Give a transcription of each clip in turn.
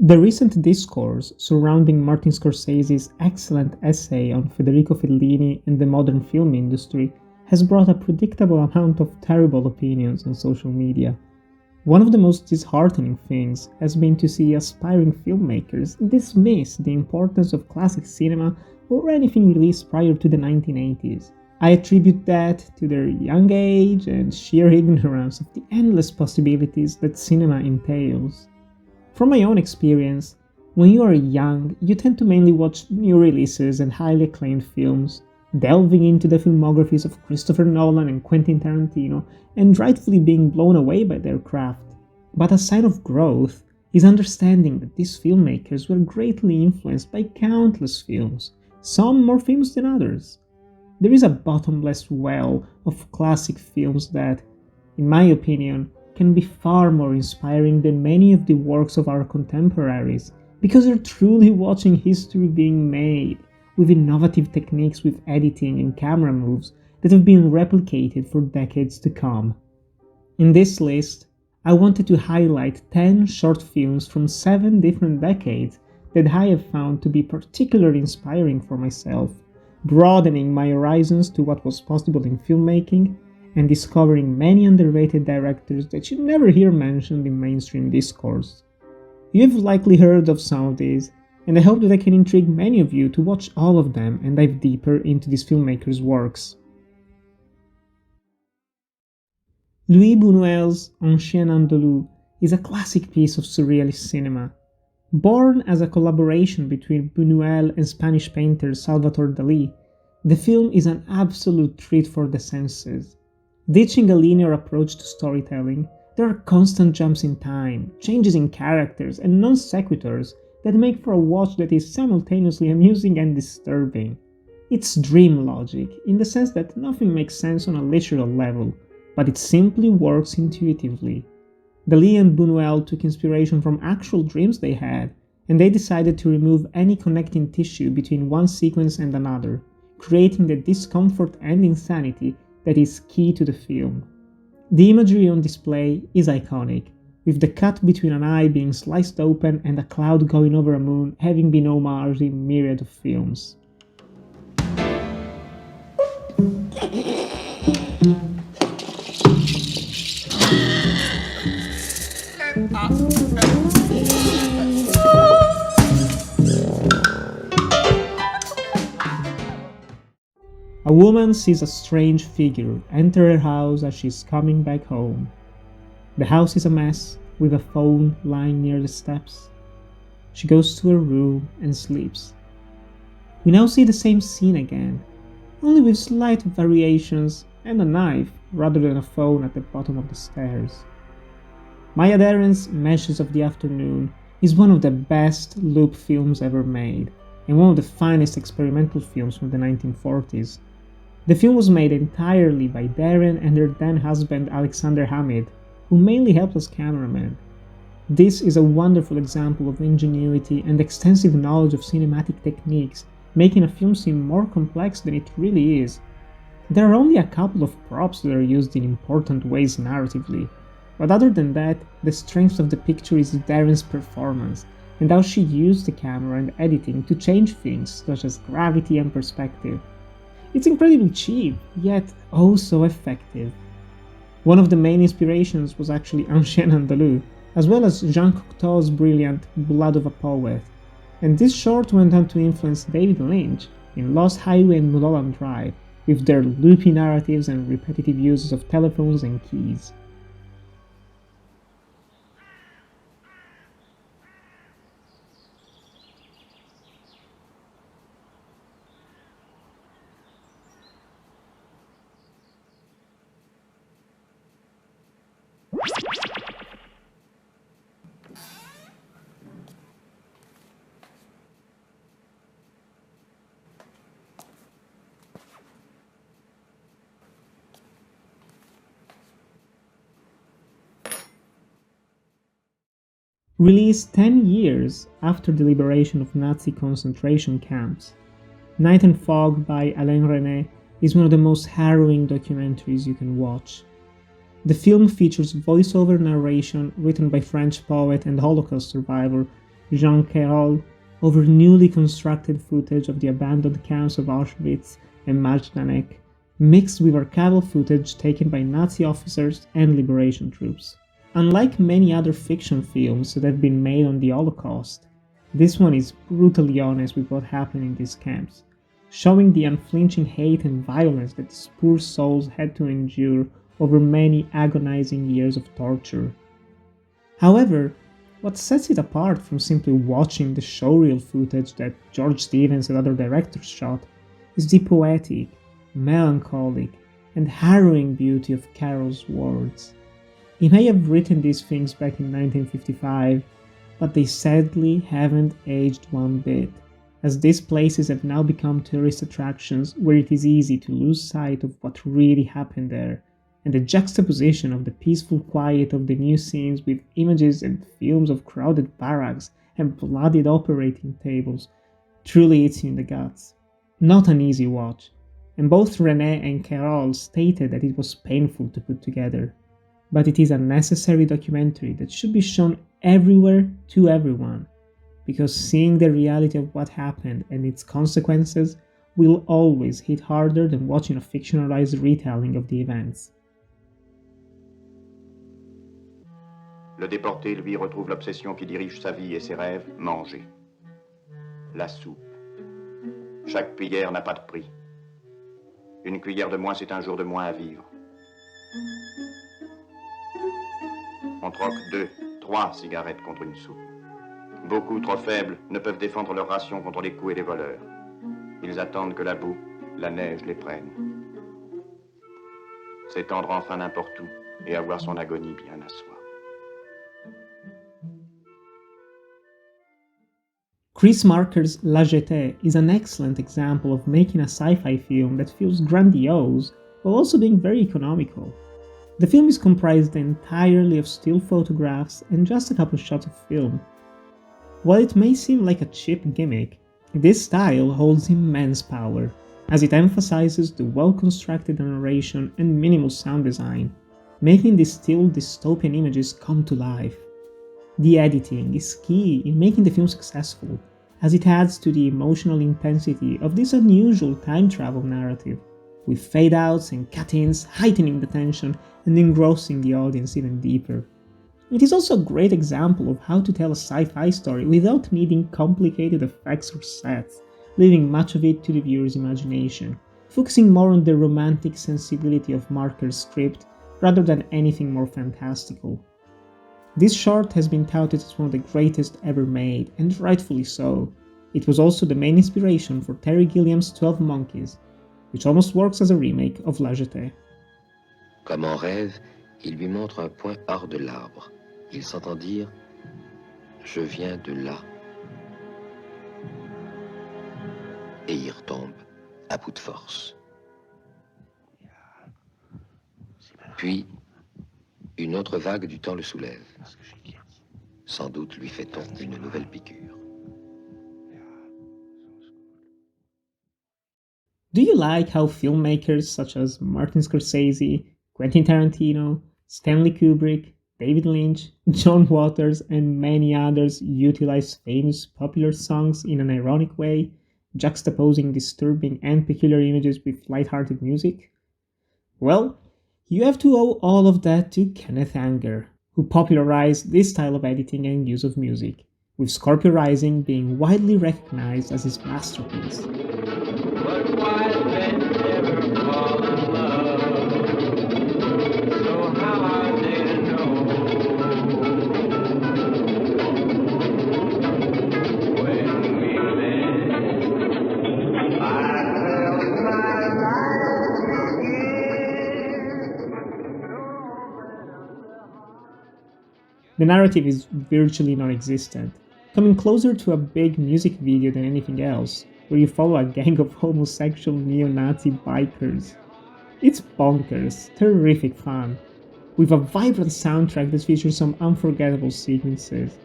The recent discourse surrounding Martin Scorsese's excellent essay on Federico Fellini and the modern film industry has brought a predictable amount of terrible opinions on social media. One of the most disheartening things has been to see aspiring filmmakers dismiss the importance of classic cinema or anything released prior to the 1980s. I attribute that to their young age and sheer ignorance of the endless possibilities that cinema entails. From my own experience, when you are young, you tend to mainly watch new releases and highly acclaimed films, delving into the filmographies of Christopher Nolan and Quentin Tarantino, and rightfully being blown away by their craft. But a sign of growth is understanding that these filmmakers were greatly influenced by countless films, some more famous than others. There is a bottomless well of classic films that, in my opinion, can be far more inspiring than many of the works of our contemporaries, because you're truly watching history being made, with innovative techniques with editing and camera moves that have been replicated for decades to come. In this list, I wanted to highlight 10 short films from 7 different decades that I have found to be particularly inspiring for myself, broadening my horizons to what was possible in filmmaking and discovering many underrated directors that you never hear mentioned in mainstream discourse. You've likely heard of some of these, and I hope that I can intrigue many of you to watch all of them and dive deeper into these filmmakers' works. Louis Buñuel's Chien Andalou is a classic piece of surrealist cinema. Born as a collaboration between Buñuel and Spanish painter Salvador Dalí, the film is an absolute treat for the senses. Ditching a linear approach to storytelling, there are constant jumps in time, changes in characters, and non sequiturs that make for a watch that is simultaneously amusing and disturbing. It's dream logic, in the sense that nothing makes sense on a literal level, but it simply works intuitively. Dalí and Buñuel took inspiration from actual dreams they had, and they decided to remove any connecting tissue between one sequence and another, creating the discomfort and insanity that is key to the film. The imagery on display is iconic, with the cut between an eye being sliced open and a cloud going over a moon having been homaged in myriad of films. A woman sees a strange figure enter her house as she's coming back home. The house is a mess, with a phone lying near the steps. She goes to her room and sleeps. We now see the same scene again, only with slight variations and a knife rather than a phone at the bottom of the stairs. Maya Deren's Meshes of the Afternoon is one of the best loop films ever made, and one of the finest experimental films from the 1940s. The film was made entirely by Deren and her then husband Alexander Hamid, who mainly helped as cameraman. This is a wonderful example of ingenuity and extensive knowledge of cinematic techniques, making a film seem more complex than it really is. There are only a couple of props that are used in important ways narratively, but other than that, the strength of the picture is Deren's performance, and how she used the camera and editing to change things such as gravity and perspective. It's incredibly cheap, yet oh so effective. One of the main inspirations was actually Chien Andalou, as well as Jean Cocteau's brilliant Blood of a Poet, and this short went on to influence David Lynch in Lost Highway and Mulholland Drive, with their loopy narratives and repetitive uses of telephones and keys. Released 10 years after the liberation of Nazi concentration camps, Night and Fog by Alain Resnais is one of the most harrowing documentaries you can watch. The film features voiceover narration written by French poet and Holocaust survivor Jean Carroll, over newly constructed footage of the abandoned camps of Auschwitz and Majdanek, mixed with archival footage taken by Nazi officers and liberation troops. Unlike many other fiction films that have been made on the Holocaust, this one is brutally honest with what happened in these camps, showing the unflinching hate and violence that these poor souls had to endure over many agonizing years of torture. However, what sets it apart from simply watching the showreel footage that George Stevens and other directors shot is the poetic, melancholic, and harrowing beauty of Carroll's words. He may have written these things back in 1955, but they sadly haven't aged one bit, as these places have now become tourist attractions where it is easy to lose sight of what really happened there, and the juxtaposition of the peaceful quiet of the new scenes with images and films of crowded barracks and bloodied operating tables truly eats you in the guts. Not an easy watch, and both René and Carroll stated that it was painful to put together, but it is a necessary documentary that should be shown everywhere to everyone, because seeing the reality of what happened and its consequences will always hit harder than watching a fictionalized retelling of the events. Le déporté, lui, retrouve l'obsession qui dirige sa vie et ses rêves, manger. La soupe. Chaque cuillère n'a pas de prix. Une cuillère de moins, c'est un jour de moins à vivre. On troque 2, 3 cigarettes contre une soupe. Beaucoup trop faibles ne peuvent défendre leur ration contre les coups et les voleurs. Ils attendent que la boue, la neige les prenne. S'étendre enfin n'importe où et avoir son agonie bien à soi. Chris Marker's La Jetée is an excellent example of making a sci-fi film that feels grandiose while also being very economical. The film is comprised entirely of still photographs and just a couple shots of film. While it may seem like a cheap gimmick, this style holds immense power, as it emphasizes the well-constructed narration and minimal sound design, making these still dystopian images come to life. The editing is key in making the film successful, as it adds to the emotional intensity of this unusual time travel narrative, with fade-outs and cut-ins heightening the tension and engrossing the audience even deeper. It is also a great example of how to tell a sci-fi story without needing complicated effects or sets, leaving much of it to the viewer's imagination, focusing more on the romantic sensibility of Marker's script rather than anything more fantastical. This short has been touted as one of the greatest ever made, and rightfully so. It was also the main inspiration for Terry Gilliam's 12 Monkeys, which almost works as a remake of La Jetée. Comme en rêve, il lui montre un point hors de l'arbre. Il s'entend dire « Je viens de là ». Et y retombe à bout de force. Puis, une autre vague du temps le soulève. Sans doute lui fait-on une nouvelle piqûre. Do you like how filmmakers such as Martin Scorsese, Quentin Tarantino, Stanley Kubrick, David Lynch, John Waters, and many others utilize famous popular songs in an ironic way, juxtaposing disturbing and peculiar images with lighthearted music? Well, you have to owe all of that to Kenneth Anger, who popularized this style of editing and use of music, with Scorpio Rising being widely recognized as his masterpiece. But wise men never fall in love, so how are they to know when we met? I felt my life begin. The narrative is virtually non-existent, coming closer to a big music video than anything else, where you follow a gang of homosexual neo-Nazi bikers. It's bonkers, terrific fun, with a vibrant soundtrack that features some unforgettable sequences.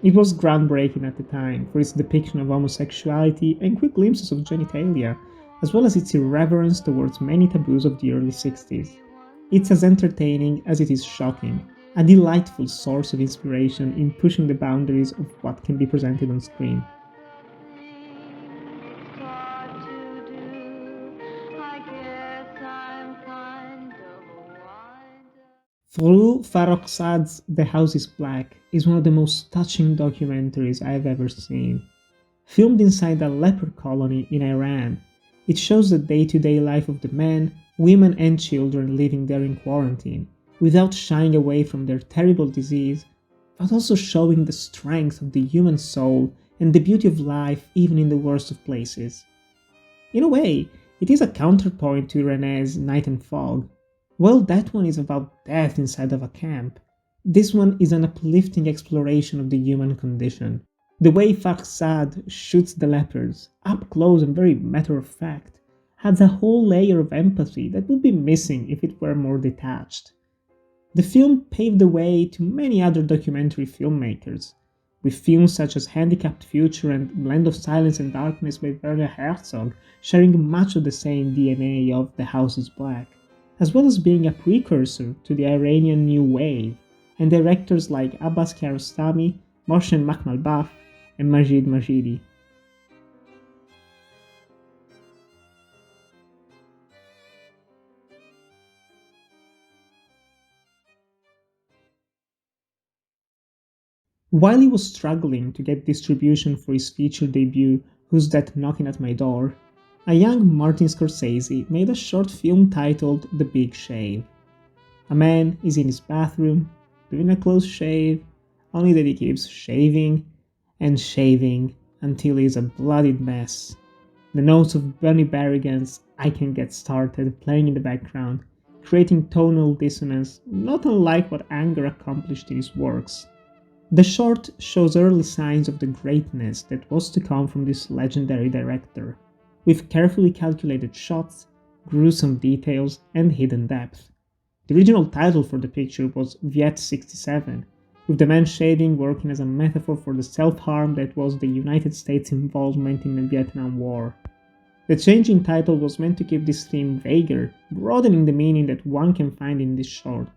It was groundbreaking at the time for its depiction of homosexuality and quick glimpses of genitalia, as well as its irreverence towards many taboos of the early 60s. It's as entertaining as it is shocking, a delightful source of inspiration in pushing the boundaries of what can be presented on screen. Fru Farrokhzad's The House is Black is one of the most touching documentaries I have ever seen. Filmed inside a leper colony in Iran, it shows the day-to-day life of the men, women and children living there in quarantine, without shying away from their terrible disease, but also showing the strength of the human soul and the beauty of life even in the worst of places. In a way, it is a counterpoint to René's Night and Fog. While that one is about death inside of a camp, this one is an uplifting exploration of the human condition. The way Farrokhzad shoots the lepers, up close and very matter-of-fact, adds a whole layer of empathy that would be missing if it were more detached. The film paved the way to many other documentary filmmakers, with films such as Handicapped Future and Blend of Silence and Darkness by Werner Herzog sharing much of the same DNA of The House is Black, as well as being a precursor to the Iranian New Wave, and directors like Abbas Kiarostami, Mohsen Makhmalbaf, and Majid Majidi. While he was struggling to get distribution for his feature debut, Who's That Knocking at My Door?, a young Martin Scorsese made a short film titled The Big Shave. A man is in his bathroom, doing a close shave, only that he keeps shaving and shaving until he's a bloodied mess. The notes of Bernie Berrigan's I Can Get Started playing in the background, creating tonal dissonance not unlike what Anger accomplished in his works. The short shows early signs of the greatness that was to come from this legendary director, with carefully calculated shots, gruesome details, and hidden depth. The original title for the picture was Viet 67, with the man shaving working as a metaphor for the self-harm that was the United States' involvement in the Vietnam War. The change in title was meant to keep this theme vaguer, broadening the meaning that one can find in this short.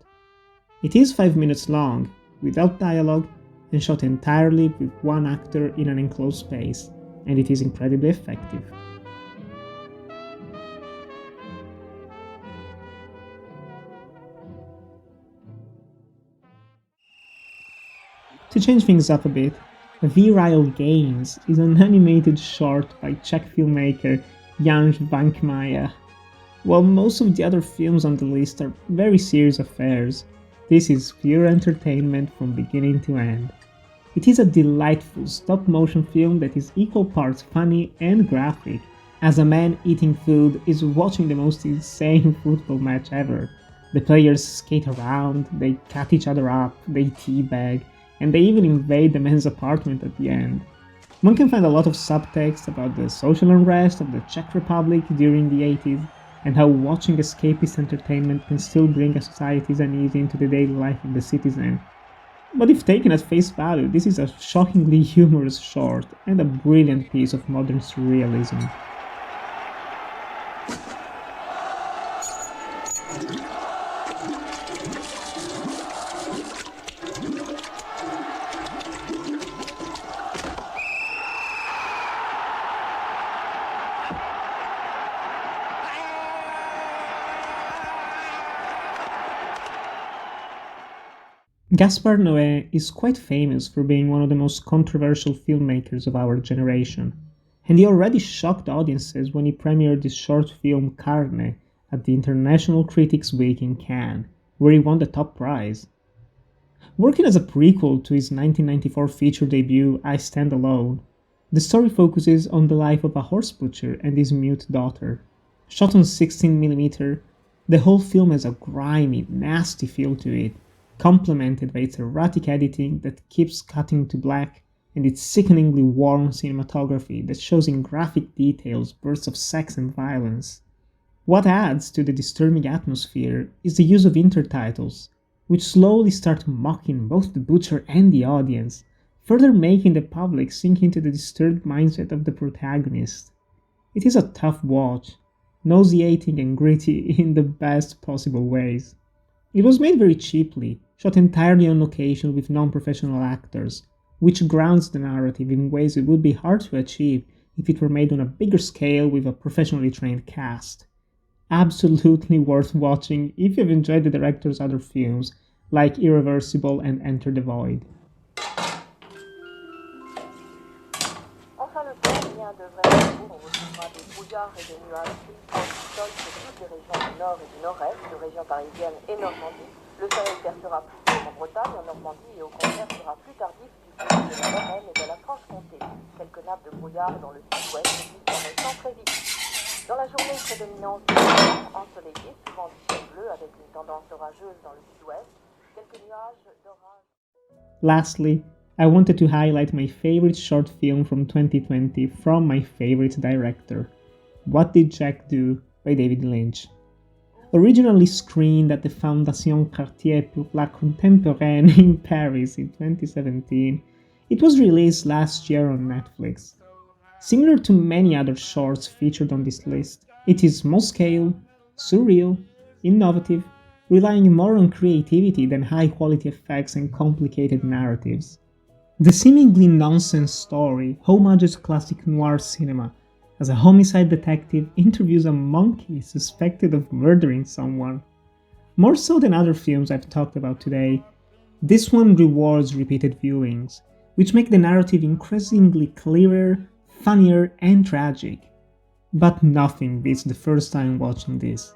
It is 5 minutes long, without dialogue, and shot entirely with one actor in an enclosed space, and it is incredibly effective. To change things up a bit, Virile Games is an animated short by Czech filmmaker Jan Vankmaja. While most of the other films on the list are very serious affairs, this is pure entertainment from beginning to end. It is a delightful stop-motion film that is equal parts funny and graphic, as a man eating food is watching the most insane football match ever. The players skate around, they cut each other up, they teabag, and they even invade the man's apartment at the end. One can find a lot of subtext about the social unrest of the Czech Republic during the 80s, and how watching escapist entertainment can still bring a society's unease into the daily life of the citizen. But if taken at face value, this is a shockingly humorous short and a brilliant piece of modern surrealism. Gaspar Noé is quite famous for being one of the most controversial filmmakers of our generation, and he already shocked audiences when he premiered his short film Carne at the International Critics Week in Cannes, where he won the top prize. Working as a prequel to his 1994 feature debut I Stand Alone, the story focuses on the life of a horse butcher and his mute daughter. Shot on 16mm, the whole film has a grimy, nasty feel to it, complemented by its erratic editing that keeps cutting to black and its sickeningly warm cinematography that shows in graphic details bursts of sex and violence. What adds to the disturbing atmosphere is the use of intertitles, which slowly start mocking both the butcher and the audience, further making the public sink into the disturbed mindset of the protagonist. It is a tough watch, nauseating and gritty in the best possible ways. It was made very cheaply, shot entirely on location with non-professional actors, which grounds the narrative in ways it would be hard to achieve if it were made on a bigger scale with a professionally trained cast. Absolutely worth watching if you've enjoyed the director's other films, like Irreversible and Enter the Void. Enfin, le temps vient de vrai jour, on retrouvera des brouillards et des nuages gris sol sur toutes les régions du nord et du nord-est, de régions parisiennes et Normandie. Le soleil percera plus tôt en Bretagne, en Normandie, et au contraire sera plus tardif du côté de la Lorraine et de la Franche-Comté. Quelques nappes de brouillard dans le sud-ouest disparaissant très vite. Dans la journée, prédominance du temps ensoleillé, souvent du ciel bleu avec une tendance orageuse dans le sud-ouest. Quelques nuages d'orage. Lastly, I wanted to highlight my favorite short film from 2020 from my favorite director, What Did Jack Do by David Lynch. Originally screened at the Fondation Cartier pour la Contemporaine in Paris in 2017, it was released last year on Netflix. Similar to many other shorts featured on this list, it is small-scale, surreal, innovative, relying more on creativity than high-quality effects and complicated narratives. The seemingly nonsense story homages classic noir cinema, as a homicide detective interviews a monkey suspected of murdering someone. More so than other films I've talked about today, this one rewards repeated viewings, which make the narrative increasingly clearer, funnier, and tragic. But nothing beats the first time watching this.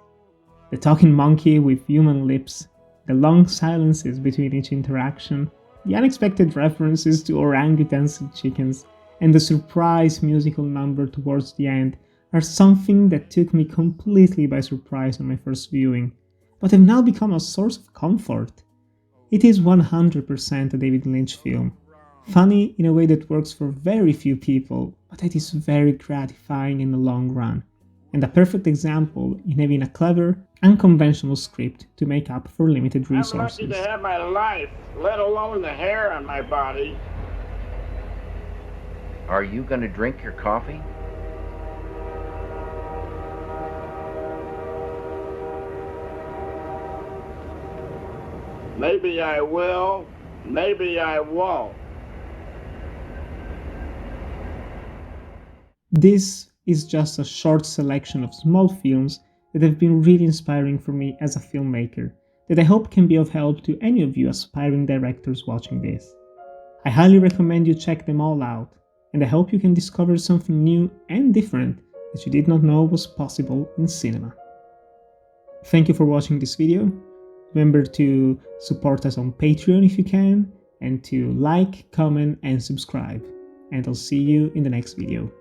The talking monkey with human lips, the long silences between each interaction, the unexpected references to orangutans and chickens, and the surprise musical number towards the end are something that took me completely by surprise on my first viewing, but have now become a source of comfort. It is 100% a David Lynch film, funny in a way that works for very few people, but it is very gratifying in the long run, and a perfect example in having a clever, unconventional script to make up for limited resources. I'm lucky to have my life, let alone the hair on my body. Are you going to drink your coffee? Maybe I will, maybe I won't. This is just a short selection of small films that have been really inspiring for me as a filmmaker, that I hope can be of help to any of you aspiring directors watching this. I highly recommend you check them all out, and I hope you can discover something new and different that you did not know was possible in cinema. Thank you for watching this video. Remember to support us on Patreon if you can, and to like, comment, and subscribe. And I'll see you in the next video.